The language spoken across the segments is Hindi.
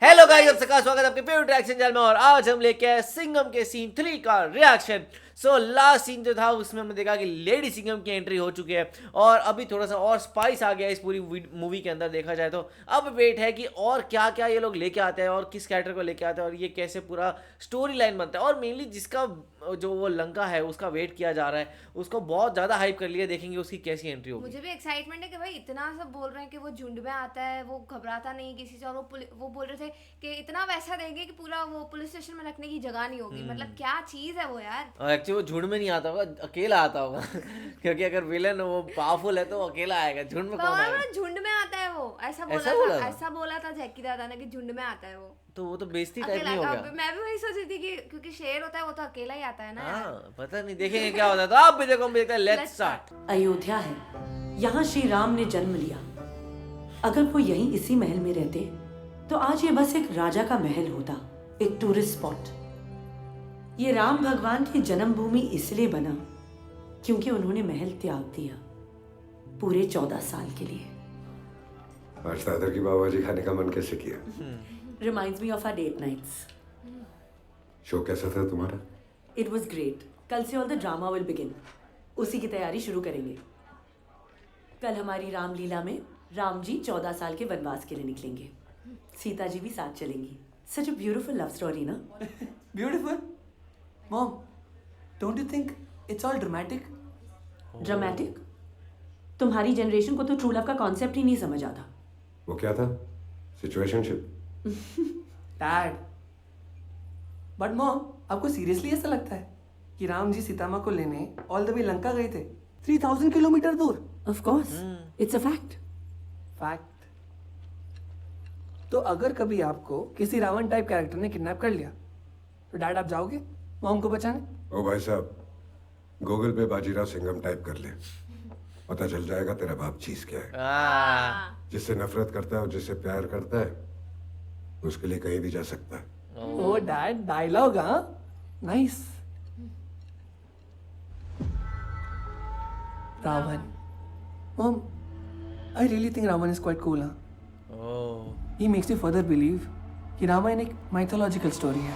हेलो गाइस, आप सबका स्वागत है आपके फेवरेट रिएक्शन चैनल में। और आज हम लेके आए सिंघम के सीन 3 का रिएक्शन। लास्ट सीन जो था उसमें हमने देखा कि लेडी सिंघम की एंट्री हो चुकी है और अभी थोड़ा सा और स्पाइस आ गया इस पूरी मूवी के अंदर देखा जाए तो। अब वेट है कि और क्या क्या ये लोग लेके आते हैं और किस कैरेक्टर को लेके आते हैं और ये कैसे पूरा स्टोरी लाइन बनता है। और मेनली जिसका जो वो लंका है उसका वेट किया जा रहा है, उसको बहुत ज़्यादा हाइप कर लिया, देखेंगे उसकी कैसी एंट्री होगी। मुझे भी एक्साइटमेंट है कि भाई इतना सब बोल रहे हैं कि वो झुंड में आता है, वो घबराता नहीं किसी से, और वो बोल रहे थे कि इतना वैसा देंगे कि पूरा वो पुलिस स्टेशन में रखने की जगह नहीं होगी। मतलब क्या चीज है वो यार। और एक्चुअली वो झुंड में नहीं आता होगा, अकेला आता होगा क्योंकि अगर विलन वो पावरफुल है तो वो अकेला आएगा, झुंड में कौन आएगा। झुंड में आता है वो, ऐसा बोला था जैकी दादा ने कि झुंड में आता है वो। तो वो तो बेइज्जती टाइप नहीं हो गया। मैं भी वही सोच रही थी कि क्योंकि शेर होता है वो तो अकेला ही आता है ना। हाँ, पता नहीं, देखेंगे क्या होता है। तो आप भी देखो, हम देखते हैं। Let's start. अयोध्या है, यहाँ श्री राम ने जन्म लिया। अगर वो यहीं इसी महल में रहते तो आज ये बस एक राजा का महल होता, एक टूरिस्ट स्पॉट। ये राम भगवान की जन्मभूमि इसलिए बना क्योंकि उन्होंने महल त्याग दिया पूरे 14 साल के लिए। आज दादर की पावभाजी खाने का मन कैसे किया? Reminds me of our date nights. Show कैसा था तुम्हारा? It was great. कल से all the drama will begin. उसी की तैयारी शुरू करेंगे। कल हमारी रामलीला में राम जी 14 साल के वनवास के लिए निकलेंगे, सीता जी भी साथ चलेंगी। सच अ ब्यूटीफुल लव स्टोरी ना? Beautiful. Mom, don't you think it's all dramatic? Dramatic? तुम्हारी जनरेशन को तो ट्रू लव का कॉन्सेप्ट ही नहीं समझ आता। वो क्या था? सिचुएशनशिप? Dad. But mom, आपको सीरियसली ऐसा लगता है कि राम जी सीता माँ को लेने ऑल द वे लंका गए थे 3000 किलोमीटर दूर? Of course, it's a fact. Fact. तो अगर कभी आपको किसी रावण टाइप कैरेक्टर ने किडनैप कर लिया तो डैड आप जाओगे मॉम को बचाने? ओ भाई साहब, गूगल पे बाजीराव सिंघम टाइप कर ले, पता चल जाएगा तेरा बाप चीज क्या है। जिससे नफरत करता है और जिससे प्यार करता है उसके लिए कहीं भी जा सकता है। ओ डैड, डायलॉग हाँ, nice. Ravan, mom, I really think Ravan is quite cool, huh? He makes you further believe कि रामायण एक mythological story है।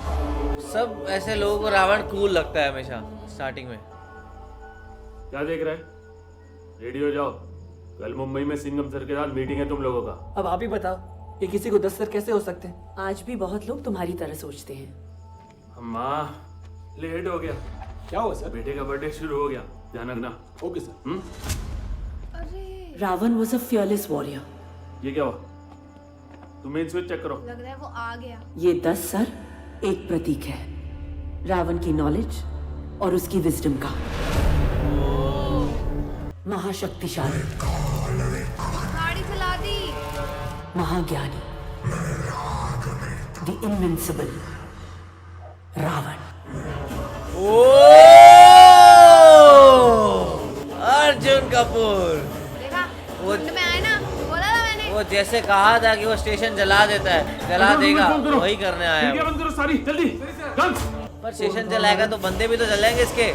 सब ऐसे लोगों को रावण कूल लगता है हमेशा स्टार्टिंग में। क्या देख रहे हैं? रेडी हो जाओ, कल मुंबई में सिंघम सर के साथ मीटिंग है तुम लोगों का। अब आप ही बताओ कि किसी को 10 सर कैसे हो सकते हैं? आज भी बहुत लोग तुम्हारी तरह सोचते हैं। अम्मा, लेट हो गया। क्या हुआ सर? बेटे का बर्थडे शुरू हो गया, ध्यान रखना। Okay sir. Ravan was a fearless warrior. ये क्या हुआ? तुम मेन स्विच चेक करो। लग रहा है वो आ गया। ये 10 सर एक प्रतीक है रावण की नॉलेज और उसकी विजडम का। महाशक्तिशाली, गाड़ी चला दी। महाज्ञानी, द इनविंसिबल रावण। अर्जुन कपूर वो में आए ना, बोला था मैंने। वो जैसे कहा था कि वो स्टेशन जला देता है, जला देगा, वही करने आया है। बंद करो सारी, जल्दी। पर स्टेशन जलाएगा तो बंदे भी तो जलेंगे इसके।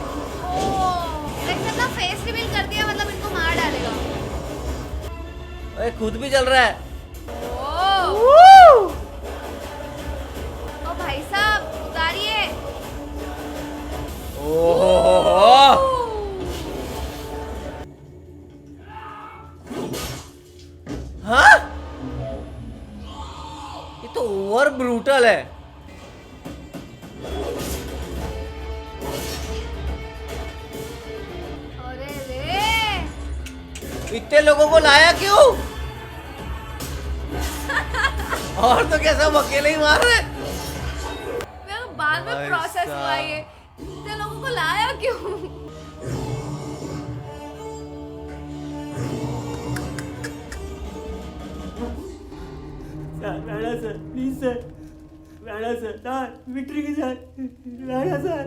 वैसे अपना फेस रिवील कर दिया, मतलब इनको मार डालेगा। अरे खुद भी जल रहा है। ओ भाई साहब उतारिए। ओहो, हाँ, ये तो ओवर ब्रूटल है। अरे रे, इतने लोगों को लाया क्यों? और तो क्या सब अकेले ही मार रहे? मेरे को बाद में भाई प्रोसेस हुआ साहब। ये, इतने लोगों को लाया क्यों? Rana sir, please sir, Rana sir, sir, victory के साथ, राणा सर।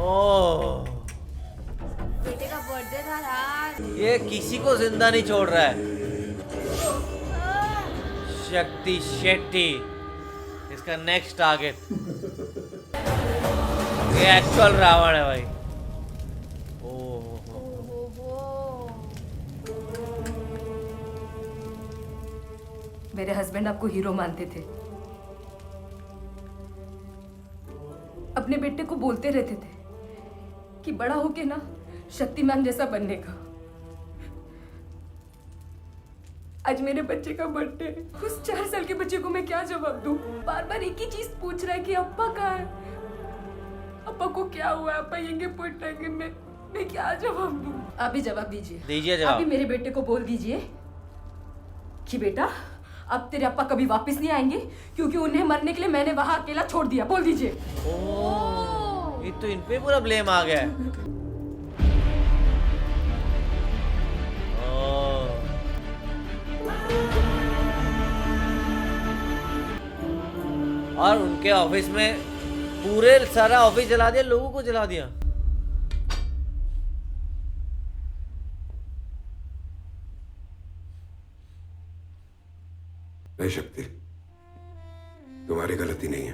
ओह, बेटे का बर्थडे था यार। ये किसी को जिंदा नहीं छोड़ रहा है। शक्ति शेट्टी इसका नेक्स्ट टारगेट। ये एक्चुअल रावण है भाई। ओह, मेरे हस्बैंड आपको हीरो मानते थे, अपने बेटे को बोलते रहते थे कि बड़ा होके ना शक्तिमान जैसा बनने का। आज मेरे बच्चे का बर्थडे है, उस 4 साल के बच्चे को मैं क्या जवाब दूं? बार बार एक ही चीज पूछ रहा है कि अप्पा कहाँ है, अप्पा को क्या हुआ, अप्पा यंगे पुट है, मैं क्या जवाब दूं? आप भी जवाब दीजिए। दीजिए आप जवाब। भी मेरे बेटे को बोल दीजिए कि बेटा अब तेरे अप्पा कभी वापस नहीं आएंगे, क्योंकि उन्हें मरने के लिए मैंने वहां अकेला छोड़ दिया। बोल दीजिए। ओह, ये तो इन पे पूरा ब्लेम आ गया है। ओह। और उनके ऑफिस में पूरे सारा ऑफिस जला दिया, लोगों को जला दिया। नहीं शक्ति, तुम्हारी गलती नहीं है।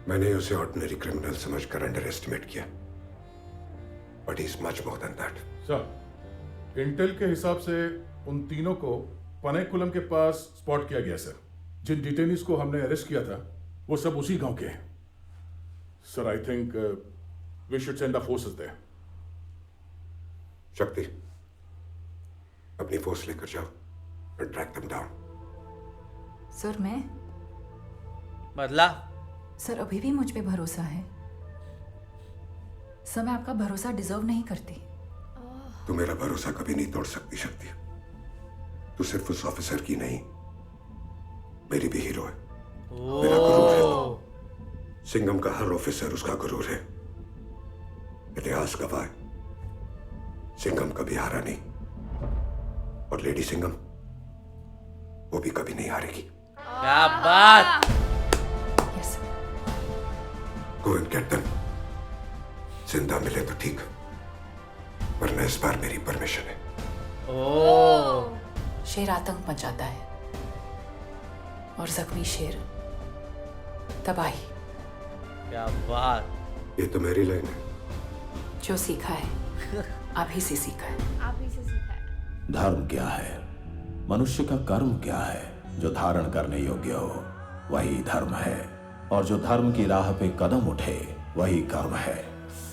मैंने उसे ऑर्डिनरी क्रिमिनल समझकर अंडर एस्टिमेट किया, but is much more than that. Sir, Intel के हिसाब से उन तीनों को पनेकुलम के पास स्पॉट किया गया सर। जिन डिटेनीज को हमने अरेस्ट किया था वो सब उसी गांव के हैं। Sir, I think we should send the forces there. Shakti, अपनी फोर्स लेकर जाओ and track them down. Sir मैं बदला। सर अभी भी मुझ पे भरोसा है सर, मैं आपका भरोसा डिजर्व नहीं करती। तू मेरा भरोसा कभी नहीं तोड़ सकती शक्ति। तू सिर्फ उस ऑफिसर की नहीं, मेरी भी हीरो है। मेरा गुरूर है तू। सिंघम का हर ऑफिसर उसका गुरूर है। इतिहास गवाह है, सिंघम कभी हारा नहीं, और लेडी सिंघम वो भी कभी नहीं हारेगी। क्या बात। Yes sir. Go and get them. जिंदा मिले तो ठीक, वरना इस बार मेरी परमिशन है। ओह। शेर आतंक मचाता है और जख्मी शेर तबाही। क्या बात। ये तो मेरी लाइन है। जो सीखा है आप ही से सीखा है। आप ही से सीखा है। धर्म क्या है, मनुष्य का कर्म क्या है? जो धारण करने योग्य हो वही धर्म है, और जो धर्म की राह पे कदम उठे वही कर्म है।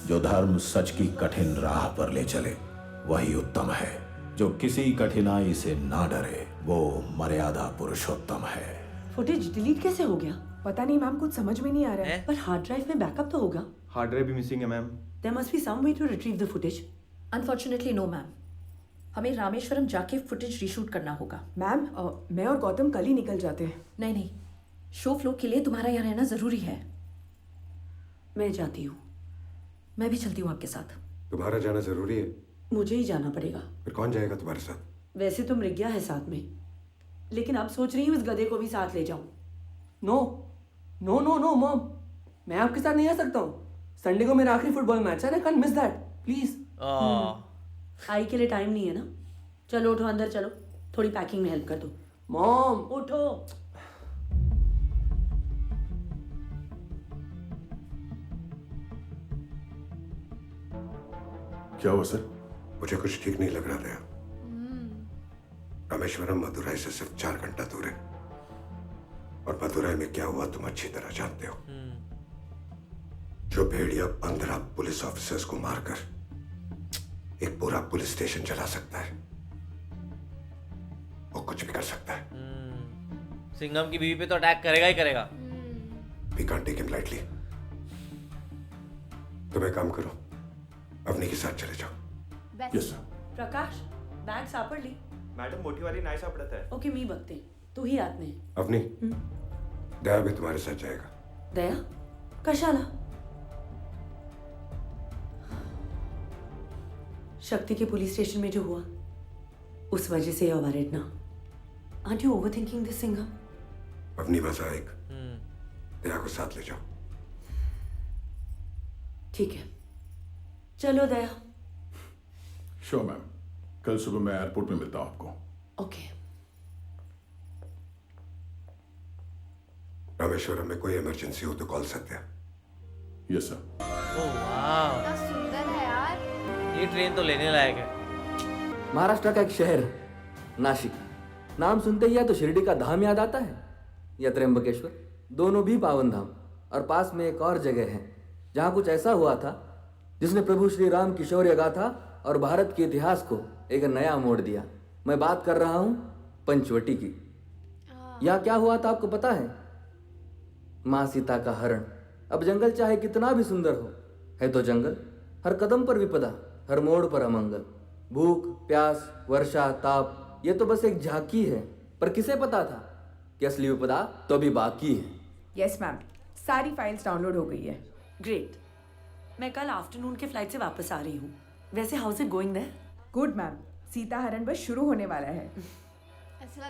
जो धर्म सच की कठिन राह पर ले चले वही उत्तम है। जो किसी कठिनाई से ना डरे वो मर्यादा पुरुषोत्तम है। फुटेज डिलीट कैसे हो गया? पता नहीं मैम, कुछ समझ में नहीं आ रहा है। पर हार्ड ड्राइव में बैकअप तो होगा। हार्ड ड्राइव भी मिसिंग है ma'am. There must be some way to retrieve the footage. Unfortunately no ma'am, हमें रामेश्वरम जाके फुटेज रीशूट करना होगा। मैम मैं और गौतम कल ही निकल जाते हैं। नहीं नहीं, शो फ्लो के लिए तुम्हारा यहाँ रहना जरूरी है। मैं जाती हूँ। मैं भी चलती हूँ आपके साथ। तुम्हारा जाना जरूरी है? मुझे ही जाना पड़ेगा। फिर कौन जाएगा तुम्हारे साथ? वैसे तो मृग्या है साथ में, लेकिन अब सोच रही हूँ इस गधे को भी साथ ले जाऊं। No no no no mom, मैं आपके साथ नहीं आ सकता हूँ। संडे को मेरा आखिरी फुटबॉल मैच है, I can't miss that, please. I के लिए टाइम नहीं है ना। चलो उठो, अंदर चलो, थोड़ी पैकिंग में हेल्प कर दो। मॉम उठो। क्या हुआ सर? मुझे कुछ ठीक नहीं लग रहा था। रामेश्वरम मदुराई से सिर्फ 4 घंटा दूर है, और मदुराई में क्या हुआ तुम अच्छी तरह जानते हो। जो भेड़िया 15 पुलिस ऑफिसर्स को मारकर एक पूरा पुलिस स्टेशन जला सकता है, वो कुछ भी कर सकता है। सिंघम की बीवी पे तो अटैक करेगा ही करेगा। We can't take him lightly. तुम एक काम करो, अवनी के साथ चले जाओ। Yes sir. प्रकाश, बॅग सापडली? मॅडम मोठी वाली नाही सापडत आहे। ओके, मी बघते, तू ही आत में। अवनी, दया भी तुम्हारे साथ जाएगा। दया? कशाला? शक्ति के पुलिस स्टेशन में जो हुआ उस वजह से यह वारेट ना। Aren't you overthinking this Singham? Avni मजा एक, दया को साथ ले जाओ। ठीक है, चलो दया। श्योर मैम, कल सुबह मैं एयरपोर्ट में मिलता हूँ आपको। ओके। रामेश्वरम में कोई इमरजेंसी हो तो कॉल सकते हैं। Yes sir. ओह वाह, कितना सुंदर है यार। ये ट्रेन तो लेने लायक है। महाराष्ट्र का एक शहर नाशिक, नाम सुनते ही या तो शिरडी का धाम याद आता है या त्र्यंबकेश्वर, दोनों भी पावन धाम। और पास में एक और जगह है जहाँ कुछ ऐसा हुआ था जिसने प्रभु श्री राम की शौर्य गाथा और भारत के इतिहास को एक नया मोड़ दिया। मैं बात कर रहा हूँ पंचवटी की। यहाँ क्या हुआ था आपको पता है? माँ सीता का हरण। अब जंगल चाहे कितना भी सुंदर हो, है तो जंगल। हर कदम पर विपदा, हर मोड़ पर अमंगल। भूख, प्यास, वर्षा, ताप, ये तो बस एक झांकी है। पर किसे पता था कि असली विपदा तो अभी बाकी है। यस मैम, सारी फाइल्स डाउनलोड हो गई है। ग्रेट। मैं कल आफ्टरनून के फ्लाइट से वापस आ रही हूँ। वैसे how's it going there? Good ma'am, Sita हरण बस शुरू होने वाला है।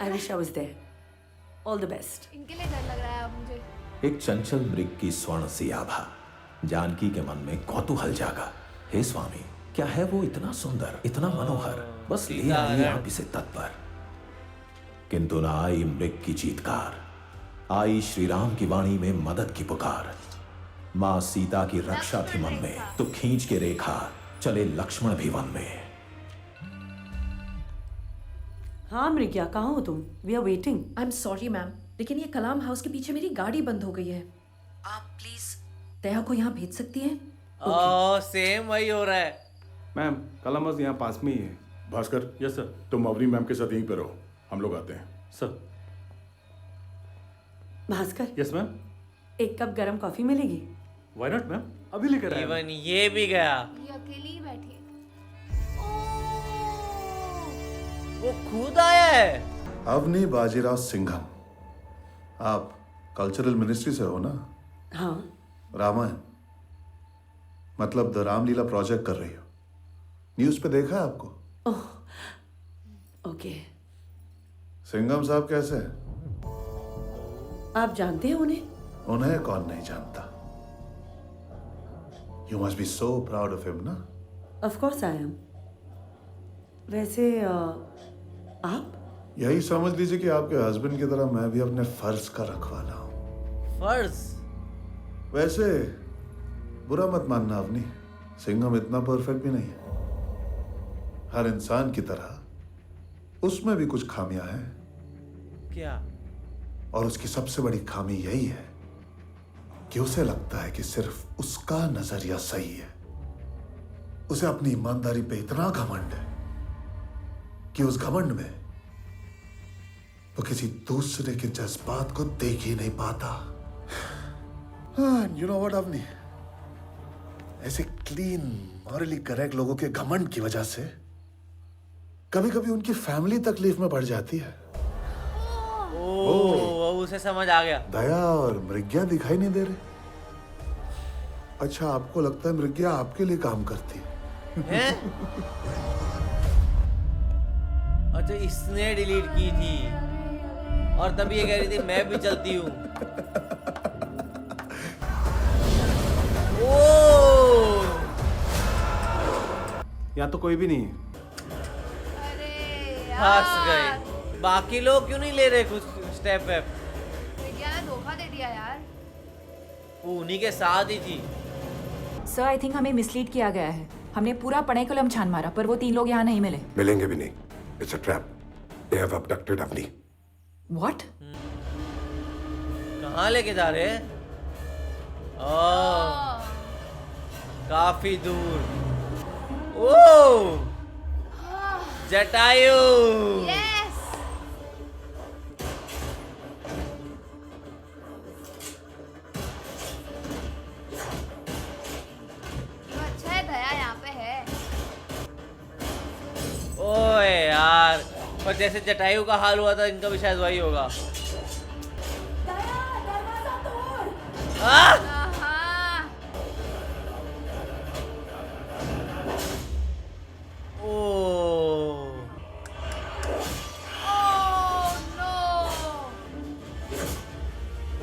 I wish I was there. All the best. इनके लिए डर लग रहा है अब मुझे। एक चंचल मृग की स्वर्ण सी आभा। जानकी के मन में कौतूहल जागा। हे स्वामी, क्या है वो इतना सुंदर, इतना मनोहर? बस ले आइए आप इसे तत्पर। किंतु न आई मृग की चीत्कार, आई श्री राम की वाणी में मदद की पुकार। मां सीता की रक्षा थी मन में, तो खींच के रेखा चले लक्ष्मण भी वन में। हाँ मृग्या, कहाँ हो तुम? We are waiting. I am sorry ma'am, लेकिन ये कलाम हाउस के पीछे मेरी गाड़ी बंद हो गई है। आप प्लीज दया को यहाँ भेज सकती हैं? ओह सेम वही हो रहा है। मैम कलाम हाउस यहाँ पास में ही है। Bhaskar, yes sir. तुम अवनी मैम के साथ यहीं पे रहो, हम लोग आते हैं। सर। Bhaskar, yes ma'am. एक कप गरम कॉफी मिलेगी? व्हाई नॉट मैम, अभी लेकर आया। इवन ये भी गया। ये अकेली ही बैठी है। वो खुद आया है। अवनी बाजीराव सिंघम, आप कल्चरल मिनिस्ट्री से हो ना? हाँ। रामायण मतलब द रामलीला प्रोजेक्ट कर रही हो। न्यूज़ पे देखा है आपको? ओह, ओके। सिंघम साहब कैसे हैं? आप जानते हैं उन्हें? उन्हें कौन नहीं जानता। You must be so proud of him ना? Of course I am. वैसे आप? यही समझ लीजिए कि आपके हस्बैंड की तरह मैं भी अपने फर्ज का रखवाला हूं। फर्ज? वैसे बुरा मत मानना अवनी, सिंघम इतना परफेक्ट भी नहीं है। हर इंसान की तरह उसमें भी कुछ खामियां हैं। क्या? और उसकी सबसे बड़ी खामी यही है कि उसे लगता है कि सिर्फ उसका नजरिया सही है। उसे अपनी ईमानदारी पे इतना घमंड है कि उस घमंड में वो किसी दूसरे के जज्बात को देख ही नहीं पाता। यू नो व्हाट अवनी, ऐसे क्लीन मॉरली करेक्ट लोगों के घमंड की वजह से कभी कभी उनकी फैमिली तकलीफ में पड़ जाती है। ओह, उसे समझ आ गया। दया और मृग्या दिखाई नहीं दे रहे। अच्छा, आपको लगता है मृग्या आपके लिए काम करती है? अच्छा, इसने डिलीट की थी और तभी ये कह रही थी मैं भी चलती हूँ। यहाँ तो कोई भी नहीं है। फंस गए। बाकी लोग क्यों नहीं ले रहे कुछ स्टेप वेप? विज्ञान ने धोखा दे दिया यार। वो उन्हीं के साथ ही थी। सर आई थिंक हमें मिसलीड किया गया है। हमने पूरा पनेकुलम छान मारा पर वो 3 लोग यहाँ नहीं मिले। मिलेंगे भी नहीं। It's a trap. They have abducted Avni. What? कहाँ लेके जा रहे हैं? काफी दूर। ओह, जटायु। यस। अच्छा है दया यहाँ पे है। ओए यार, पर जैसे जटायु का हाल हुआ था इनका भी शायद वही होगा।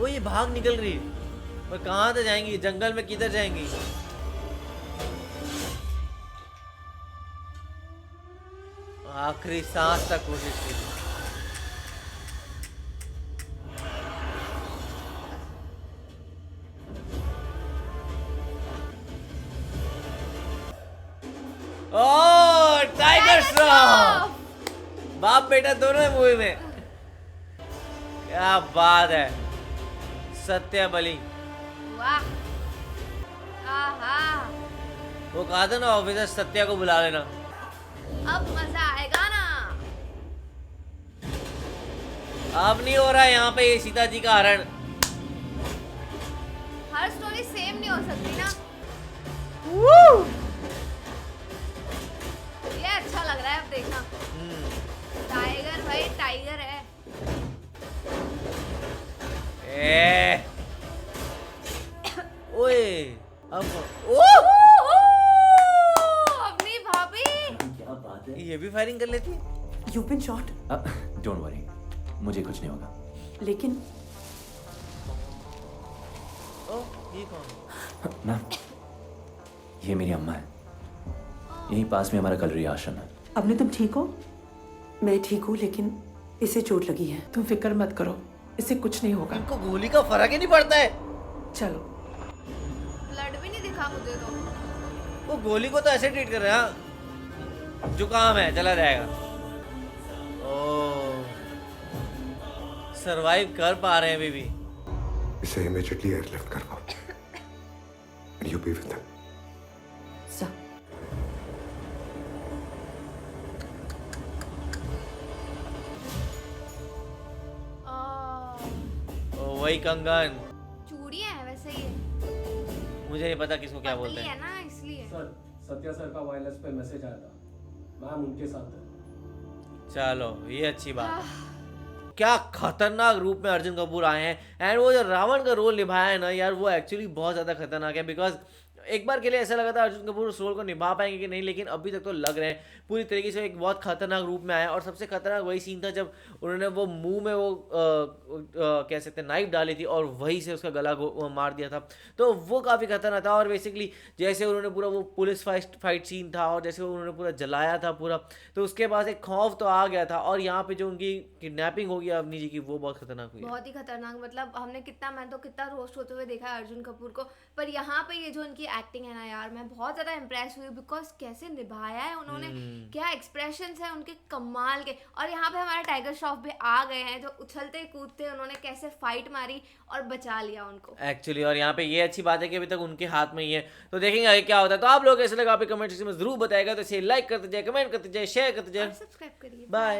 ओ ये भाग निकल रही है, पर कहाँ से जाएंगी? जंगल में किधर जाएंगी? आखिरी सांस तक कोशिश की। ओ टाइगर श्रॉफ, बाप बेटा दोनों है मूवी में। क्या बात है, सत्या बली। वाह, आहा, वो कहा था ना ऑफिसर सत्या को बुला लेना। अब मजा आएगा ना। अब नहीं हो रहा है यहाँ पे ये सीता जी का हरण। हर स्टोरी सेम नहीं हो सकती ना। ये अच्छा लग रहा है, अब देखना। टाइगर भाई टाइगर है। ओए अब अपनी भाभी क्या बात है? ये भी फायरिंग कर लेती है। You've been shot. Don't worry, मुझे कुछ नहीं होगा। लेकिन ये कौन? मैम, ये मेरी अम्मा है। यहीं पास में हमारा कलरी आश्रम है। अपने तुम ठीक हो? मैं ठीक हूँ, लेकिन इसे चोट लगी है। तुम फिक्र मत करो, इसे कुछ नहीं होगा। इनको गोली का फर्क ही नहीं पड़ता है। चलो। ब्लड भी नहीं दिखा मुझे तो। वो गोली को तो ऐसे ट्रीट कर रहे हैं। हाँ, जुकाम है, चला जाएगा। ओ, सरवाइव कर पा रहे हैं अभी भी। इसे इमीडिएटली एयरलिफ्ट करवाओ। You be with them. Sir. ओ, वही कंगन। चूड़ियां है वैसे ये। मुझे नहीं पता किसको क्या बोलते पतली हैं। है ना इसलिए। सर, सत्या सर का वायरलेस पे मैसेज आया था, मैम उनके साथ है। चलो ये अच्छी बात है। क्या खतरनाक रूप में अर्जुन कपूर आए हैं। एंड वो जो रावण का रोल निभाया है ना यार, वो एक्चुअली बहुत ज़्यादा खतरनाक है। बिकॉज एक बार के लिए ऐसा लगा था अर्जुन कपूर उस रोल को निभा पाएंगे कि नहीं, लेकिन अभी तक तो लग रहे हैं पूरी तरीके से एक बहुत खतरनाक रूप में आया। और सबसे खतरनाक वही सीन था जब उन्होंने वो मुंह में वो कह सकते हैं नाइफ डाली थी और वहीं से उसका गला मार दिया था। तो वो काफ़ी खतरनाक था। और बेसिकली जैसे उन्होंने पूरा वो पुलिस फाइट सीन था और जैसे उन्होंने पूरा जलाया था पूरा, तो उसके बाद एक खौफ तो आ गया था। और यहाँ पे जो उनकी किडनैपिंग हो गई अवनी जी की, वो बहुत खतरनाक हुई। बहुत ही खतरनाक। मतलब हमने मैं तो कितना रोस्ट होते हुए देखा है अर्जुन कपूर को, पर यहाँ पे ये जो इनकी एक्टिंग है ना यार, मैं बहुत ज्यादा इम्प्रेस हुई। बिकॉज कैसे निभाया है उन्होंने, क्या एक्सप्रेशंस है उनके कमाल के। और यहाँ पे हमारे टाइगर श्रॉफ भी आ गए हैं, जो उछलते कूदते उन्होंने कैसे फाइट मारी और बचा लिया उनको एक्चुअली। और यहाँ पे ये अच्छी बात है कि अभी तक उनके हाथ में ही है, तो देखेंगे आगे क्या होता है। तो आप लोग ऐसे लगा आप कमेंट सेक्शन में जरूर बताएगा। तो इसे लाइक करते जाए, कमेंट करते जाए, शेयर करते जाए, सब्सक्राइब करिए। बाय।